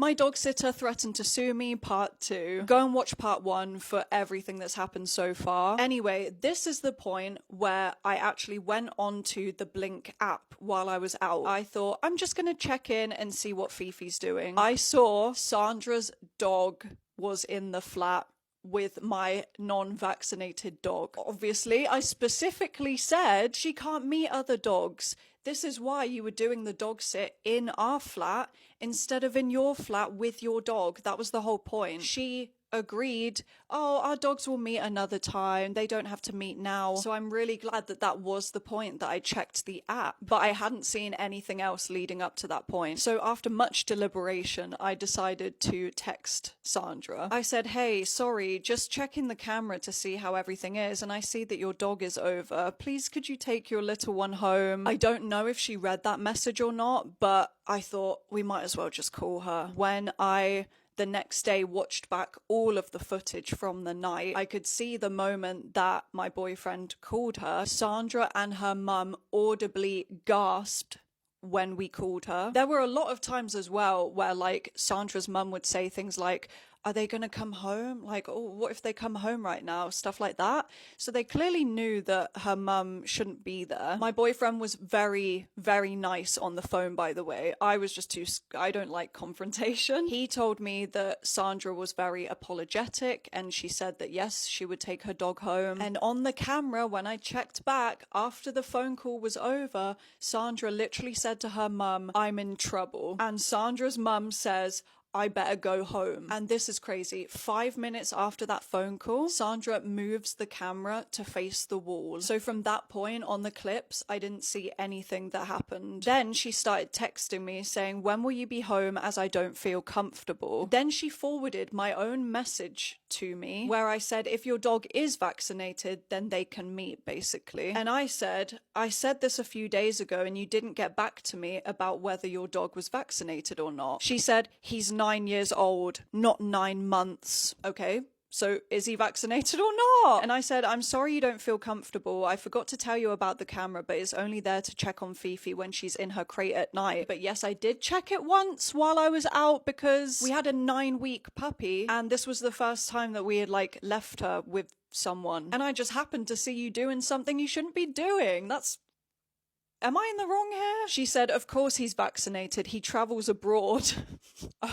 My dog sitter threatened to sue me, part 2. Go and watch part 1 for everything that's happened so far. Anyway, this is the point where I actually went onto the Blink app while I was out. I thought, I'm just gonna check in and see what Fifi's doing. I saw Sandra's dog was in the flat with my non-vaccinated dog. Obviously, I specifically said she can't meet other dogs. This is why you were doing the dog sit in our flat instead of in your flat with your dog. That was the whole point. She agreed, oh, our dogs will meet another time. They don't have to meet now. So I'm really glad that that was the point, that I checked the app. But I hadn't seen anything else leading up to that point. So after much deliberation, I decided to text Sandra. I said, hey, sorry, just checking the camera to see how everything is, and I see that your dog is over. Please, could you take your little one home? I don't know if she read that message or not, but I thought we might as well just call her. When I the next day watched back all of the footage from the night, I could see the moment that my boyfriend called her. Sandra and her mum audibly gasped when we called her. There were a lot of times as well where like Sandra's mum would say things like, are they going to come home? Like, oh, what if they come home right now? Stuff like that. So they clearly knew that her mum shouldn't be there. My boyfriend was very, very nice on the phone, by the way. I was just I don't like confrontation. He told me that Sandra was very apologetic and she said that yes, she would take her dog home. And on the camera, when I checked back after the phone call was over, Sandra literally said to her mum, I'm in trouble. And Sandra's mum says, I better go home. And this is crazy. 5 minutes after that phone call, Sandra moves the camera to face the wall. So from that point on the clips, I didn't see anything that happened. Then she started texting me saying, when will you be home, as I don't feel comfortable? Then she forwarded my own message to me where I said, if your dog is vaccinated, then they can meet, basically. And I said this a few days ago and you didn't get back to me about whether your dog was vaccinated or not. She said, he's 9 years old, not 9 months. Okay, so is he vaccinated or not? And I said, I'm sorry you don't feel comfortable. I forgot to tell you about the camera, but it's only there to check on Fifi when she's in her crate at night. But yes, I did check it once while I was out because we had a 9-week puppy and this was the first time that we had like left her with someone. And I just happened to see you doing something you shouldn't be doing. Am I in the wrong here? She said, of course he's vaccinated. He travels abroad.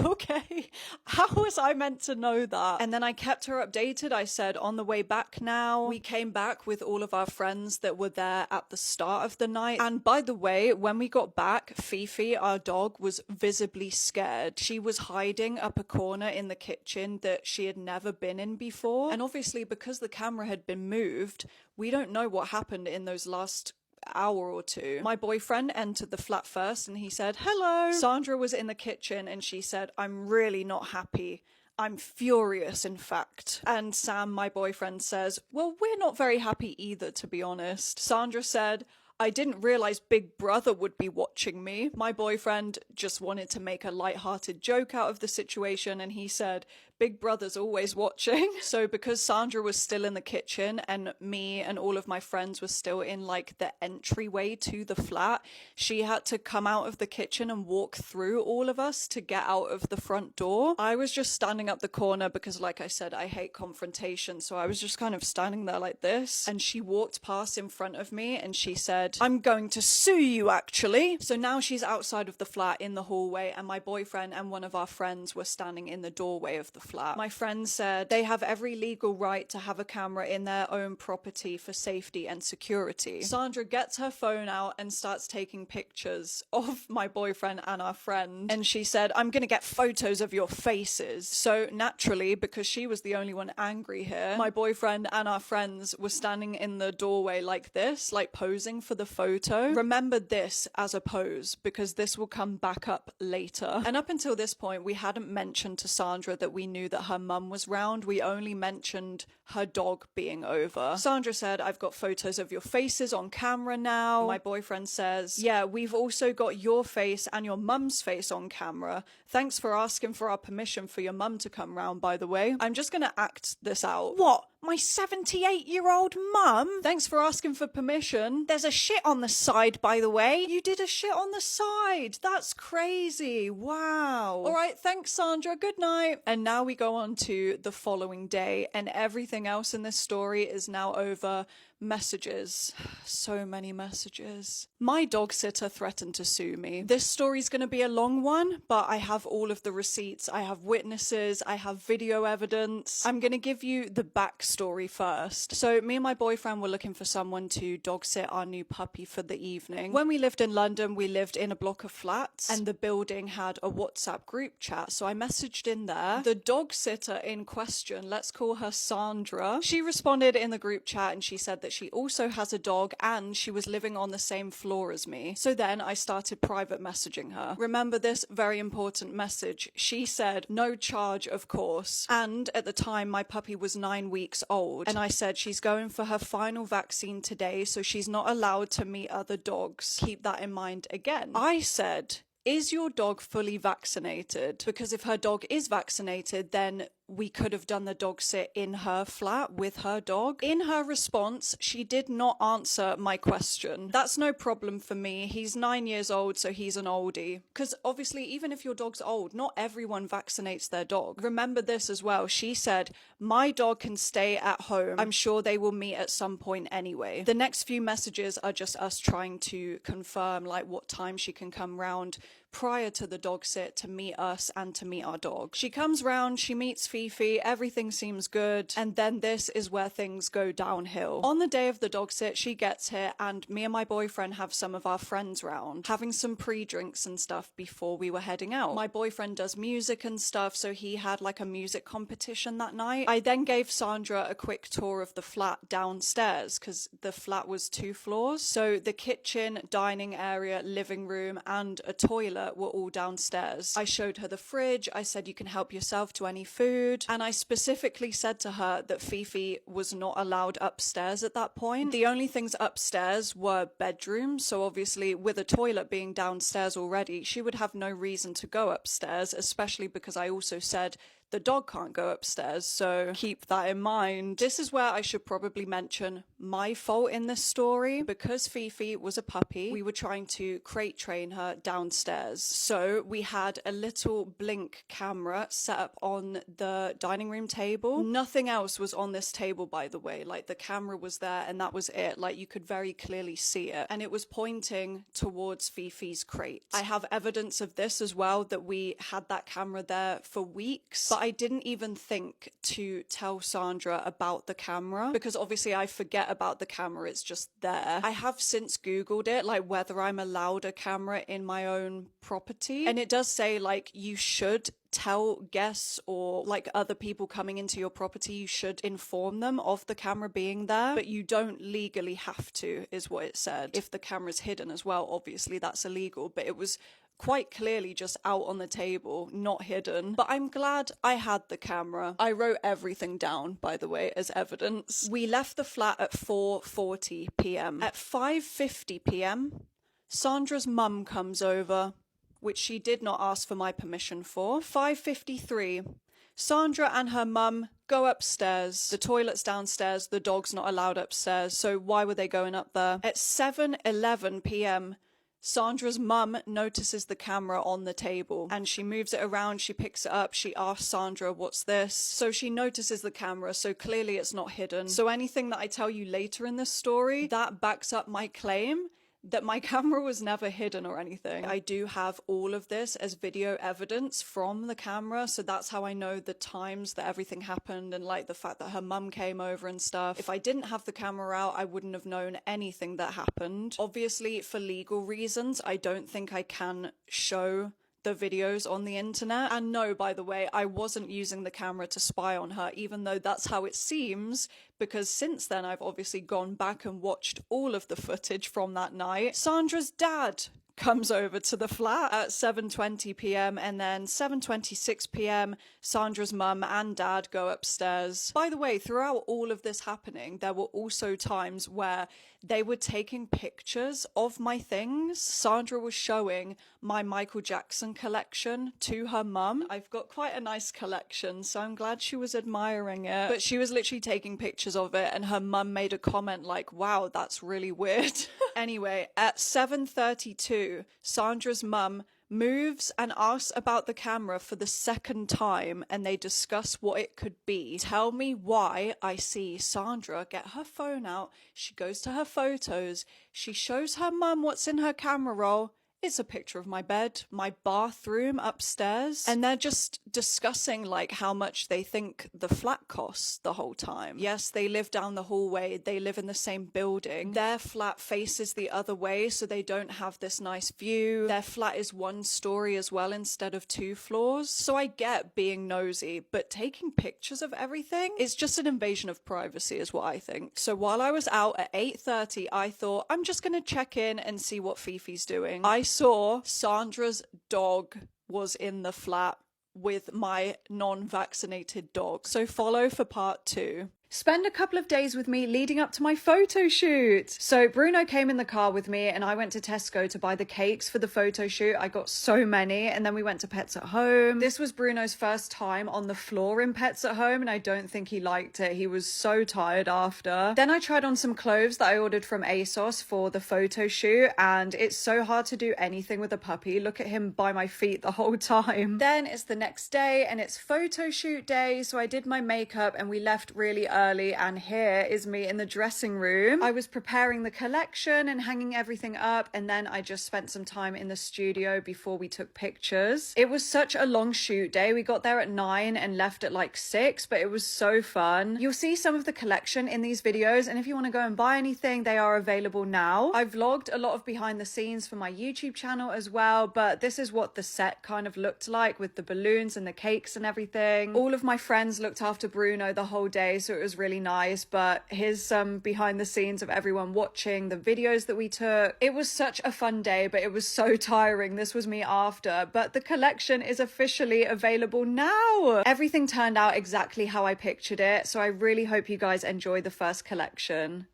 Okay. How was I meant to know that? And then I kept her updated. I said, on the way back now. We came back with all of our friends that were there at the start of the night. And by the way, when we got back, Fifi, our dog, was visibly scared. She was hiding up a corner in the kitchen that she had never been in before. And obviously, because the camera had been moved, we don't know what happened in those last hour or two. My boyfriend entered the flat first and he said, hello. Sandra was in the kitchen and she said, I'm really not happy. I'm furious, in fact. And Sam, my boyfriend, says, well, we're not very happy either, to be honest. Sandra said, I didn't realize Big Brother would be watching me. My boyfriend just wanted to make a light-hearted joke out of the situation and he said, Big Brother's always watching. So because Sandra was still in the kitchen and me and all of my friends were still in like the entryway to the flat, she had to come out of the kitchen and walk through all of us to get out of the front door. I was just standing up the corner because, like I said, I hate confrontation. So I was just kind of standing there like this. And she walked past in front of me and she said, I'm going to sue you, actually. So now she's outside of the flat in the hallway and my boyfriend and one of our friends were standing in the doorway of the flat. My friend said they have every legal right to have a camera in their own property for safety and security. Sandra gets her phone out and starts taking pictures of my boyfriend and our friend. And she said, I'm going to get photos of your faces. So naturally, because she was the only one angry here, my boyfriend and our friends were standing in the doorway like this, like posing for the photo. Remember this as a pose because this will come back up later. And up until this point, we hadn't mentioned to Sandra that we knew that her mum was round. We only mentioned her dog being over. Sandra said, I've got photos of your faces on camera now. My boyfriend says, yeah, we've also got your face and your mum's face on camera. Thanks for asking for our permission for your mum to come round, by the way. I'm just gonna act this out. What? My 78-year-old mum? Thanks for asking for permission. There's a shit on the side, by the way. You did a shit on the side. That's crazy. Wow. All right, thanks, Sandra. Good night. And now we go on to the following day, and everything else in this story is now over messages. So many messages. My dog sitter threatened to sue me. This story's going to be a long one, but I have all of the receipts. I have witnesses. I have video evidence. I'm going to give you the backstory first. So me and my boyfriend were looking for someone to dog sit our new puppy for the evening. When we lived in London, we lived in a block of flats, and the building had a WhatsApp group chat. So I messaged in there. The dog sitter in question, let's call her Sandra, she responded in the group chat, and she said that she also has a dog and she was living on the same floor as me. So then I started private messaging her. Remember this very important message. She said, no charge, of course. And at the time, my puppy was 9 weeks old. And I said, she's going for her final vaccine today, so she's not allowed to meet other dogs. Keep that in mind again. I said, is your dog fully vaccinated? Because if her dog is vaccinated, then we could have done the dog sit in her flat with her dog. In her response, she did not answer my question. That's no problem for me. He's 9 years old, so he's an oldie. Because obviously, even if your dog's old, not everyone vaccinates their dog. Remember this as well. She said, my dog can stay at home. I'm sure they will meet at some point anyway. The next few messages are just us trying to confirm like what time she can come round prior to the dog sit to meet us and to meet our dog. She comes round, she meets Fifi, everything seems good, and then this is where things go downhill. On the day of the dog sit, she gets here, and me and my boyfriend have some of our friends round, having some pre-drinks and stuff before we were heading out. My boyfriend does music and stuff, so he had like a music competition that night. I then gave Sandra a quick tour of the flat downstairs, because the flat was 2 floors. So the kitchen, dining area, living room, and a toilet were all downstairs. I showed her the fridge. I said, you can help yourself to any food. And I specifically said to her that Fifi was not allowed upstairs at that point. The only things upstairs were bedrooms. So obviously with a toilet being downstairs already, she would have no reason to go upstairs, especially because I also said the dog can't go upstairs, so keep that in mind. This is where I should probably mention my fault in this story. Because Fifi was a puppy, we were trying to crate train her downstairs. So we had a little blink camera set up on the dining room table. Nothing else was on this table, by the way. Like, the camera was there and that was it. Like, you could very clearly see it. And it was pointing towards Fifi's crate. I have evidence of this as well, that we had that camera there for weeks. But I didn't even think to tell Sandra about the camera, because obviously I forget about the camera, it's just there. I have since Googled it, like whether I'm allowed a camera in my own property, and it does say like you should tell guests or like other people coming into your property, you should inform them of the camera being there, but you don't legally have to, is what it said. If the camera's hidden as well, obviously that's illegal, but it was quite clearly just out on the table, not hidden. But I'm glad I had the camera. I wrote everything down, by the way, as evidence. We left the flat at 4:40 p.m. At 5:50 p.m, Sandra's mum comes over, which she did not ask for my permission for. 5:53, Sandra and her mum go upstairs. The toilet's downstairs, the dog's not allowed upstairs, so why were they going up there? At 7:11 p.m, Sandra's mum notices the camera on the table and she moves it around, she picks it up, she asks Sandra, what's this? So she notices the camera, so clearly it's not hidden. So anything that I tell you later in this story, that backs up my claim that my camera was never hidden or anything. I do have all of this as video evidence from the camera, so that's how I know the times that everything happened and like the fact that her mum came over and stuff. If I didn't have the camera out, I wouldn't have known anything that happened. Obviously, for legal reasons, I don't think I can show the videos on the internet. And no, by the way, I wasn't using the camera to spy on her, even though that's how it seems, because since then I've obviously gone back and watched all of the footage from that night. Sandra's dad comes over to the flat at 7:20 p.m. and then 7:26 p.m. Sandra's mum and dad go upstairs. By the way, throughout all of this happening, there were also times where they were taking pictures of my things. Sandra was showing my Michael Jackson collection to her mum. I've got quite a nice collection, so I'm glad she was admiring it. But she was literally taking pictures of it, and her mum made a comment like, wow, that's really weird. Anyway, at 7:32, Sandra's mum moves and asks about the camera for the second time, and they discuss what it could be. Tell me why I see Sandra get her phone out, she goes to her photos, she shows her mum what's in her camera roll. It's a picture of my bed, my bathroom upstairs, and they're just discussing like how much they think the flat costs the whole time. Yes, they live down the hallway, they live in the same building. Their flat faces the other way, so they don't have this nice view. Their flat is 1 story as well instead of 2 floors. So I get being nosy, but taking pictures of everything is just an invasion of privacy is what I think. So while I was out at 8:30, I thought I'm just gonna check in and see what Fifi's doing. I saw Sandra's dog was in the flat with my non-vaccinated dog. So follow for part 2. Spend a couple of days with me leading up to my photo shoot. So Bruno came in the car with me and I went to Tesco to buy the cakes for the photo shoot. I got so many, and then we went to Pets at Home. This was Bruno's first time on the floor in Pets at Home, and I don't think he liked it. He was so tired after. Then I tried on some clothes that I ordered from ASOS for the photo shoot, and it's so hard to do anything with a puppy. Look at him by my feet the whole time. Then it's the next day and it's photo shoot day, so I did my makeup and we left really early, and here is me in the dressing room. I was preparing the collection and hanging everything up, and then I just spent some time in the studio before we took pictures. It was such a long shoot day. We got there at 9 and left at like 6, but it was so fun. You'll see some of the collection in these videos, and if you want to go and buy anything, they are available now. I vlogged a lot of behind the scenes for my YouTube channel as well, but this is what the set kind of looked like with the balloons and the cakes and everything. All of my friends looked after Bruno the whole day, so it was really nice. But here's some behind the scenes of everyone watching the videos that we took. It was such a fun day, but it was so tiring. This was me after, but the collection is officially available now. Everything turned out exactly how I pictured it, so I really hope you guys enjoy the first collection.